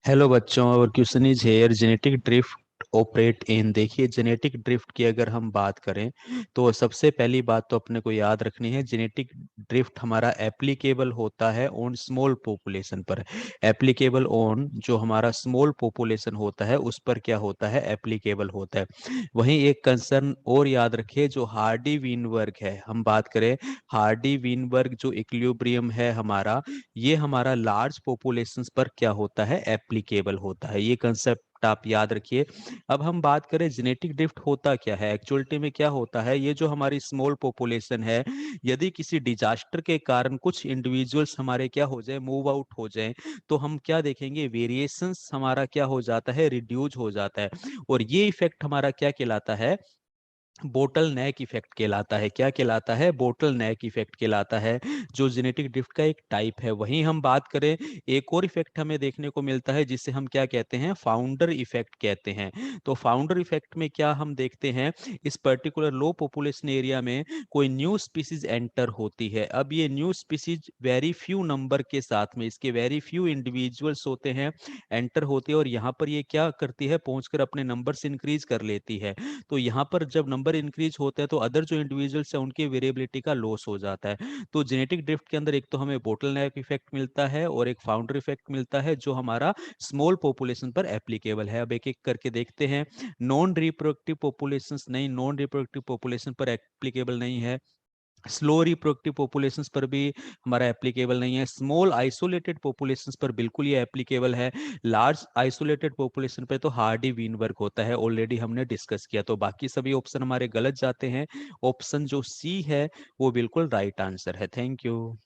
Hello बच्चों, और question is here genetic drift operate in. देखिए, जेनेटिक ड्रिफ्ट की अगर हम बात करें तो सबसे पहली बात तो अपने को याद रखनी है, जेनेटिक ड्रिफ्ट हमारा एप्लीकेबल होता है ऑन स्मॉल पॉपुलेशन पर। एप्लीकेबल ऑन जो हमारा स्मॉल पॉपुलेशन होता है उस पर क्या होता है, एप्लीकेबल होता है। वहीं एक कंसर्न और याद रखिए, जो हार्डी वीनबर्ग है, हम बात करें हार्डी वीनबर्ग जो इक्विलिब्रियम है हमारा, ये हमारा लार्ज पॉपुलेशंस पर क्या होता है, एप्लीकेबल होता है। ये कंसेप्ट आप याद रखिए। अब हम बात करें जेनेटिक ड्रिफ्ट होता क्या है, एक्चुअलिटी में क्या होता है। ये जो हमारी स्मॉल पॉपुलेशन है, यदि किसी डिजास्टर के कारण कुछ इंडिविजुअल्स हमारे क्या हो जाए, मूव आउट हो जाए, तो हम क्या देखेंगे, वेरिएशंस हमारा क्या हो जाता है, रिड्यूज हो जाता है। और ये इफेक्ट हमारा क्या कहलाता है, बोटल नेक इफेक्ट कहलाता है। क्या कहलाता है, बोटल नेक इफेक्ट कहलाता है, जो जेनेटिक ड्रिफ्ट का एक टाइप है। वहीं हम बात करें, एक और इफेक्ट हमें देखने को मिलता है जिसे हम क्या कहते हैं, फाउंडर इफेक्ट कहते हैं। तो फाउंडर इफेक्ट में क्या हम देखते हैं, इस पर्टिकुलर लो पॉपुलेशन एरिया में कोई न्यू स्पीसीज एंटर होती है। अब ये new species very few number के साथ में, इसके वेरी फ्यू इंडिविजुअल्स होते हैं, एंटर होते हैं, और यहाँ पर ये क्या करती है, पहुंचकर अपने नंबर से इंक्रीज कर लेती है। तो यहाँ पर जब नंबर इंक्रीज होता है तो अदर जो इंडिविजुअल्स है उनकी वेरिएबिलिटी का लॉस हो जाता है। तो जेनेटिक ड्रिफ्ट के अंदर एक तो हमें बोटल नेक इफेक्ट मिलता है और एक फाउंडर इफेक्ट मिलता है, जो हमारा स्मॉल पॉपुलेशन पर एप्लीकेबल है। अब एक एक करके देखते हैं। नॉन रिप्रोडक्टिव पॉपुलेशन नहीं, नॉन रिप्रोडक्टिव पॉपुलेशन पर एप्लीकेबल नहीं है। स्लो रिप्रोडक्टिव पॉपुलेशंस पर भी हमारा एप्लीकेबल नहीं है। स्मॉल आइसोलेटेड पॉपुलेशंस पर बिल्कुल ये एप्लीकेबल है। लार्ज आइसोलेटेड पॉपुलेशन पे तो हार्डी वीनबर्ग होता है, ऑलरेडी हमने डिस्कस किया। तो बाकी सभी ऑप्शन हमारे गलत जाते हैं। ऑप्शन जो सी है वो बिल्कुल राइट आंसर है। Thank you.